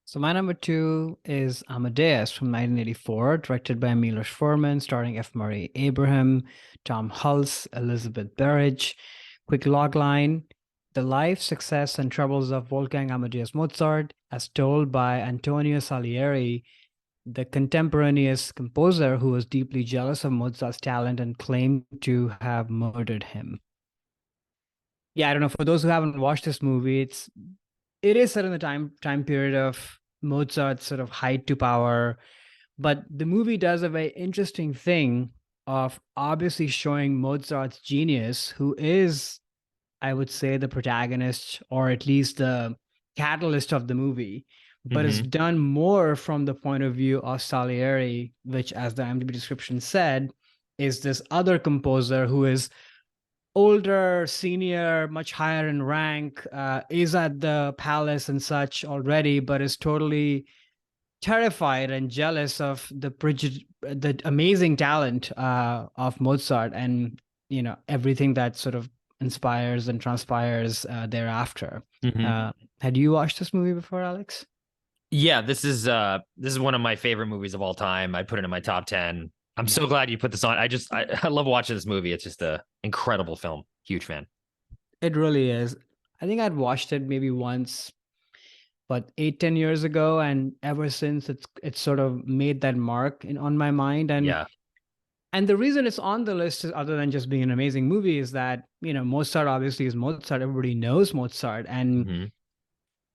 So my number two is Amadeus from 1984, directed by Milos Forman, starring F. Murray Abraham, Tom Hulce, Elizabeth Berridge. Quick logline: the life, success, and troubles of Wolfgang Amadeus Mozart, as told by Antonio Salieri, the contemporaneous composer who was deeply jealous of Mozart's talent and claimed to have murdered him. Yeah, I don't know. For those who haven't watched this movie, it is set in the time period of Mozart's sort of height to power, but the movie does a very interesting thing of obviously showing Mozart's genius, who is, I would say, the protagonist or at least the catalyst of the movie, but it's Hmm. done more from the point of view of Salieri, which, as the IMDb description said, is this other composer who is older, senior, much higher in rank, is at the palace and such already, but is totally terrified and jealous of the amazing talent of Mozart, and everything that sort of inspires and transpires thereafter. Hmm. Uh, had you watched this movie before, Alex? Yeah, this is one of my favorite movies of all time. I put it in my top 10. I'm Yeah, so glad you put this on. I love watching this movie. It's just a incredible film. Huge fan. it really is. I think I'd watched it maybe once, but 8, 10 years ago, and ever since it's sort of made that mark on my mind. and Yeah. and the reason it's on the list is, other than just being an amazing movie, is that Mozart obviously is Mozart. Everybody knows Mozart, and Hmm.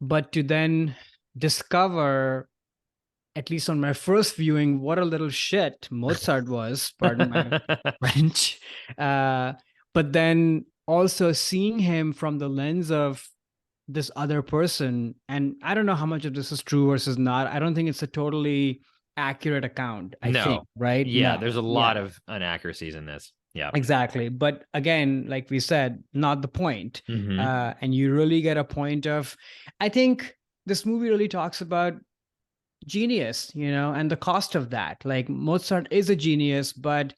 but to then discover, at least on my first viewing, what a little shit Mozart was, pardon my French. uh but then also seeing him from the lens of this other person. And I don't know how much of this is true versus not. I don't think it's a totally accurate account, I think, No. right? Yeah, No. there's a lot Yeah, of inaccuracies in this. Yeah. exactly. But again, like we said, not the point. Hmm. And you really get a point of, I think this movie really talks about genius, and the cost of that. Like, Mozart is a genius, but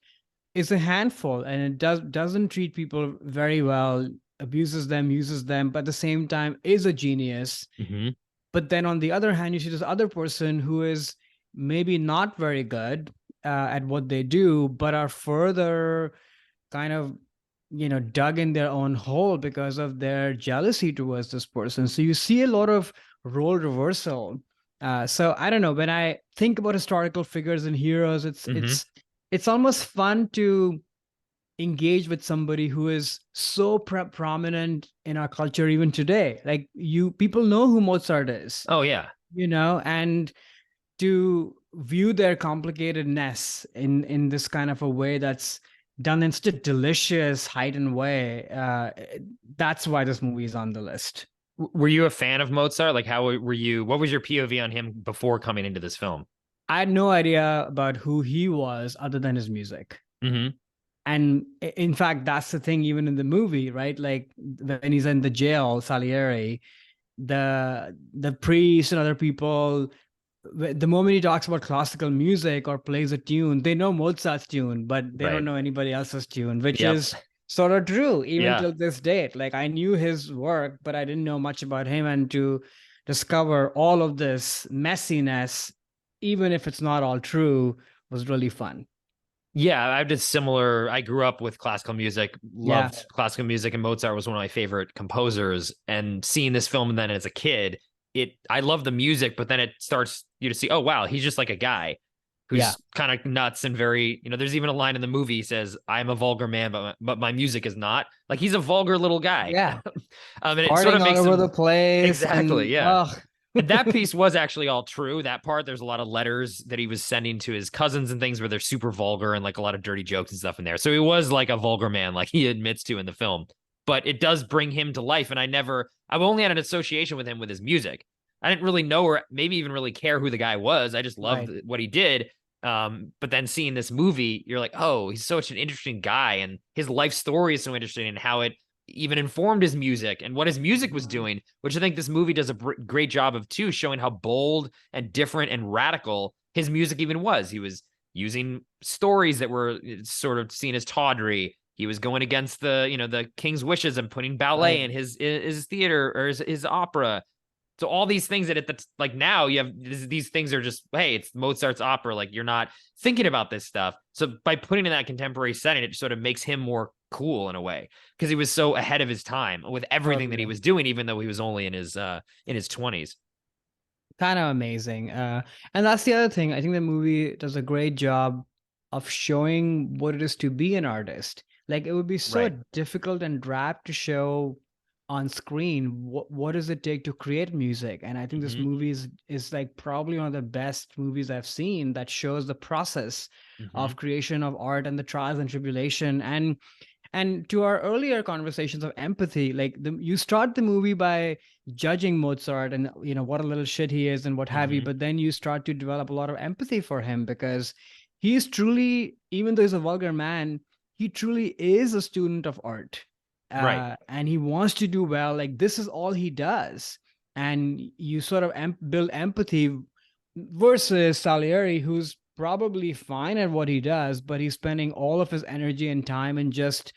is a handful, and it doesn't treat people very well, abuses them, uses them, but at the same time is a genius. Hmm. But then on the other hand, you see this other person who is maybe not very good at what they do, but are further kind of dug in their own hole because of their jealousy towards this person. So you see a lot of role reversal. So I don't know, when I think about historical figures and heroes, it's Hmm. it's it's almost fun to engage with somebody who is so prominent in our culture even today. Like, you people know who Mozart is, Oh yeah. and to view their complicatedness in this kind of a way that's done in such a delicious, heightened way. That's why this movie is on the list. Were you a fan of Mozart? Like, how were you? What was your POV on him before coming into this film? I had no idea about who he was other than his music. Hmm. And in fact, that's the thing, even in the movie, right? Like, when he's in the jail, Salieri, the priest and other people, the moment he talks about classical music or plays a tune, they know Mozart's tune, but they don't Right. know anybody else's tune, which Yep. is sort of true even Yeah. till this date. Like, I knew his work, but I didn't know much about him. And to discover all of this messiness, even if it's not all true, was really fun. Yeah, I did similar. I grew up with classical music, Yeah. loved classical music, and Mozart was one of my favorite composers. And seeing this film and then as a kid, I love the music, but then it starts you to see, oh wow, he's just like a guy Yeah. who's kind of nuts and very, there's even a line in the movie says, "I'm a vulgar man, but my music is not." Like he's a vulgar little guy. Yeah. And it sort Farting of all makes over the him place. exactly, And yeah. oh, And that piece was actually all true. That part, there's a lot of letters that he was sending to his cousins and things where they're super vulgar and like a lot of dirty jokes and stuff in there. So he was like a vulgar man, like he admits to in the film. But it does bring him to life. And I've only had an association with him with his music. I didn't really know or maybe even really care who the guy was. I just loved right. what he did. But then seeing this movie, you're like, oh, he's such an interesting guy. And his life story is so interesting and how it even informed his music and what his music was Mhm. doing, which I think this movie does a great job of too, showing how bold and different and radical his music even was. He was using stories that were sort of seen as tawdry. He was going against the king's wishes and putting ballet Right. in his theater or his opera. So all these things that like now you have these things are just, hey, it's Mozart's opera. Like you're not thinking about this stuff. So by putting in that contemporary setting, it sort of makes him more cool in a way because he was so ahead of his time with everything that he Totally. was doing, even though he was only in his 20s. Kind of amazing. And that's the other thing. I think the movie does a great job of showing what it is to be an artist. Like it would be so Right. difficult and drab to show on screen what does it take to create music. And I think this Mm-hmm. movie is like probably one of the best movies I've seen that shows the process Mm-hmm. of creation of art and the trials and tribulation. And to our earlier conversations of empathy, like you start the movie by judging Mozart and what a little shit he is and what have you, Mm-hmm. but then you start to develop a lot of empathy for him because he's truly, even though he's a vulgar man, he truly is a student of art. Right. And he wants to do well. Like this is all he does. And you sort of build empathy versus Salieri, who's probably fine at what he does, but he's spending all of his energy and time in just,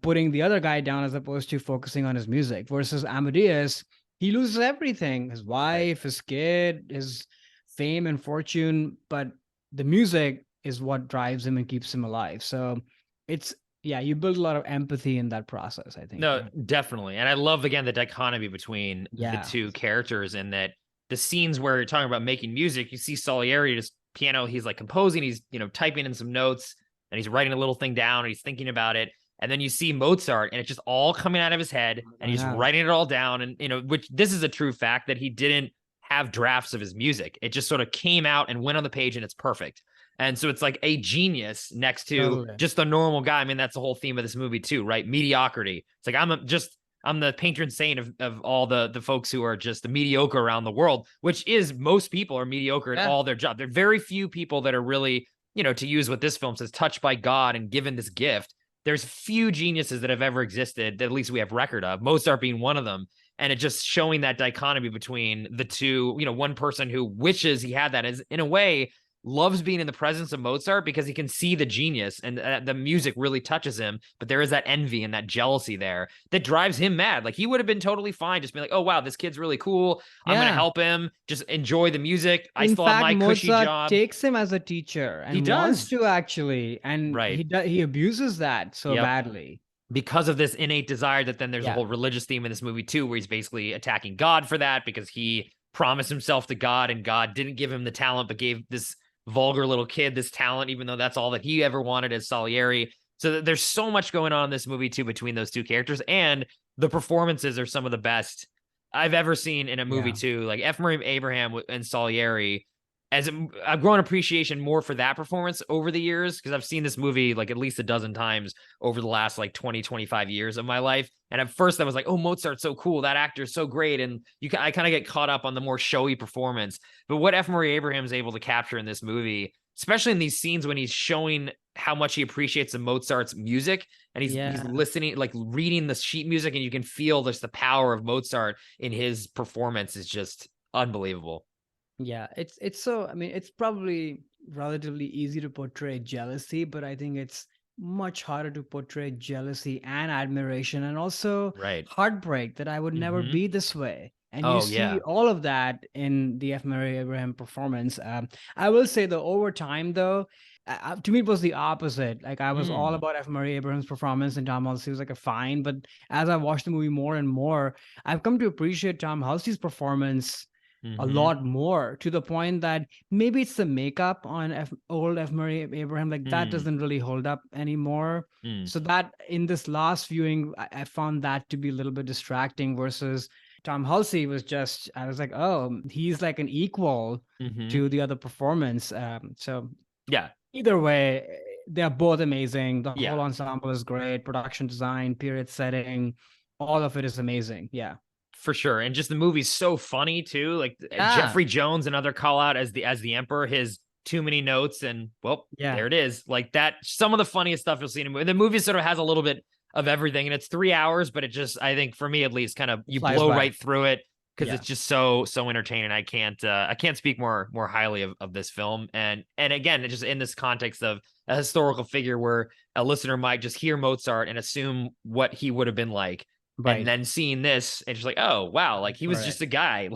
putting the other guy down as opposed to focusing on his music. Versus Amadeus, he loses everything: his Right. wife, his kid, his fame and fortune, but the music is what drives him and keeps him alive. So it's, yeah, you build a lot of empathy in that process, I think. No, Yeah. definitely. And I love again the dichotomy between the Yeah. two characters and that the scenes where you're talking about making music, you see Salieri just piano, he's like composing, he's typing in some notes and he's writing a little thing down and he's thinking about it. And then you see Mozart and it's just all coming out of his head and he's Yeah. writing it all down. And which this is a true fact that he didn't have drafts of his music. It just sort of came out and went on the page and it's perfect. And so it's like a genius next to Totally. just a normal guy. I mean, that's the whole theme of this movie too, right? Mediocrity. It's like I'm the patron saint of all the folks who are just the mediocre around the world, which is most people are mediocre at Yeah. all their job. There are very few people that are really, to use what this film says, touched by God and given this gift. There's few geniuses that have ever existed that at least we have record of, Mozart being one of them. And it just showing that dichotomy between the two, one person who wishes he had that is in a way loves being in the presence of Mozart because he can see the genius and the music really touches him. But there is that envy and that jealousy there that drives him mad. Like he would have been totally fine just being like, oh, wow, this kid's really cool. I'm going to Yeah. help him. Just enjoy the music. I In still have fact, my cushy Mozart job. takes him as a teacher He and wants does. to actually, and Right. he abuses that so Yep. badly. Because of this innate desire that then there's a Yeah. whole religious theme in this movie too, where he's basically attacking God for that because he promised himself to God and God didn't give him the talent, but gave this vulgar little kid this talent, even though that's all that he ever wanted as Salieri. So there's so much going on in this movie too between those two characters, and the performances are some of the best I've ever seen in a movie Yeah. too. Like F. Murray Abraham and Salieri, I've grown appreciation more for that performance over the years because I've seen this movie like at least a dozen times over the last like 20, 25 years of my life. And at first I was like, oh, Mozart's so cool. That actor's so great. And I kind of get caught up on the more showy performance. But what F. Murray Abraham is able to capture in this movie, especially in these scenes when he's showing how much he appreciates the Mozart's music and he's Yeah. listening, like reading the sheet music, and you can feel just the power of Mozart in his performance is just unbelievable. Yeah, it's so, I mean, it's probably relatively easy to portray jealousy, but I think it's much harder to portray jealousy and admiration and also Right. heartbreak that I would never Mm-hmm. be this way. And you Oh, see yeah. all of that in the F. Murray Abraham performance. I will say though, over time though, to me it was the opposite. Like I was all Mm. about F. Murray Abraham's performance, and Tom Halsey was like a fine. But as I watched the movie more and more, I've come to appreciate Tom Halsey's performance a Mm-hmm. lot more, to the point that maybe it's the makeup on old F. Murray Abraham, like that Mm. doesn't really hold up anymore. Mm. So that in this last viewing, I found that to be a little bit distracting versus Tom Halsey was just, I was like, oh, he's like an equal Mm-hmm. to the other performance. So Yeah. either way, they're both amazing. The whole Yeah. ensemble is great. Production design, period setting, all of it is amazing. Yeah. For sure. And just the movie's so funny too. Like Ah, Jeffrey Jones, another call out as the Emperor, his too many notes, and well, yeah. there it is. Like that, some of the funniest stuff you'll see in a movie. The movie sort of has a little bit of everything, and it's 3 hours, but it just, I think for me at least, kind of you Flies blow by. right through it because Yeah. it's just so entertaining. I can't speak more highly of this film. And again, it just in this context of a historical figure where a listener might just hear Mozart and assume what he would have been like. Right. And then seeing this and just like, oh wow, like he was Right. just a guy,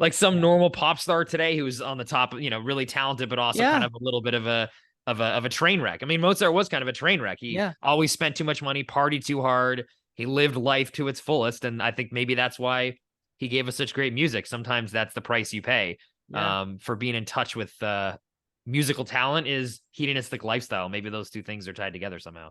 like some normal pop star today who's on the top, really talented, but also kind of a little bit of a train wreck. I mean, Mozart was kind of a train wreck. He always spent too much money, partied too hard. He lived life to its fullest, and I think maybe that's why he gave us such great music. Sometimes that's the price you pay for being in touch with musical talent is hedonistic lifestyle. Maybe those two things are tied together somehow.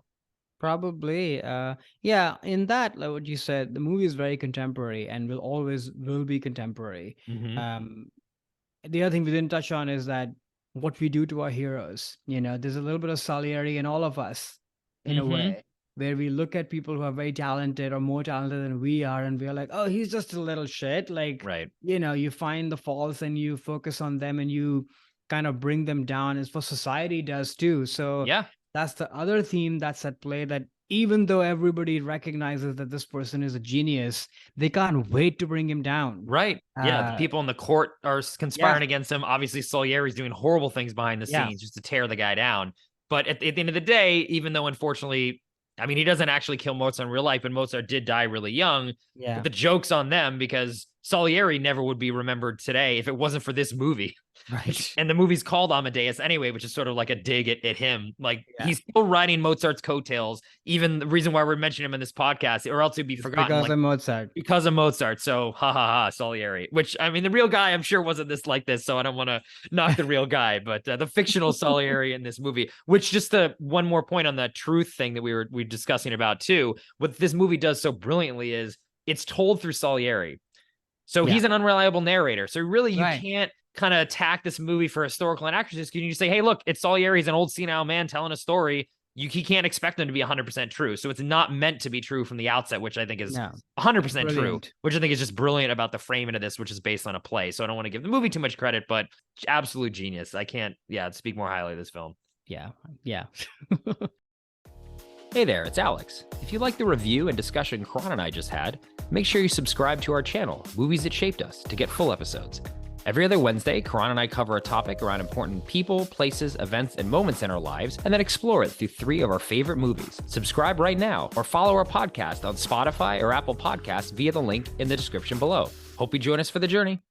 Probably. In that, like what you said, the movie is very contemporary and will be contemporary. The other thing we didn't touch on is that what we do to our heroes. There's a little bit of Salieri in all of us, in a way, where we look at people who are very talented or more talented than we are, and we're like, oh, he's just a little shit. Like, right. You find the faults and you focus on them and you kind of bring them down, as what society does too. So that's the other theme that's at play, that even though everybody recognizes that this person is a genius, they can't wait to bring him down. Right. The people in the court are conspiring against him. Obviously, Salieri's doing horrible things behind the scenes just to tear the guy down. But at the end of the day, even though unfortunately, I mean, he doesn't actually kill Mozart in real life, but Mozart did die really young. But the joke's on them, because Salieri never would be remembered today if it wasn't for this movie. Right. And the movie's called Amadeus anyway, which is sort of like a dig at him. Like he's still riding Mozart's coattails. Even the reason why we're mentioning him in this podcast, or else he'd be forgotten. Because of Mozart. Because of Mozart. So Salieri. Which, I mean, the real guy I'm sure wasn't like this, so I don't want to knock the real guy, but the fictional Salieri in this movie, which just one more point on the truth thing that we were discussing about too, what this movie does so brilliantly is it's told through Salieri. So he's an unreliable narrator. So really you can't kind of attack this movie for historical inaccuracies. Can you say, hey, look, it's Salieri. He's an old senile man telling a story. He can't expect him to be 100% true. So it's not meant to be true from the outset, which I think is 100% true, which I think is just brilliant about the framing of this, which is based on a play. So I don't want to give the movie too much credit, but absolute genius. I can't, speak more highly of this film. Yeah. Hey there, it's Alex. If you like the review and discussion Karan and I just had, make sure you subscribe to our channel, Movies That Shaped Us, to get full episodes. Every other Wednesday, Karan and I cover a topic around important people, places, events, and moments in our lives, and then explore it through 3 of our favorite movies. Subscribe right now, or follow our podcast on Spotify or Apple Podcasts via the link in the description below. Hope you join us for the journey.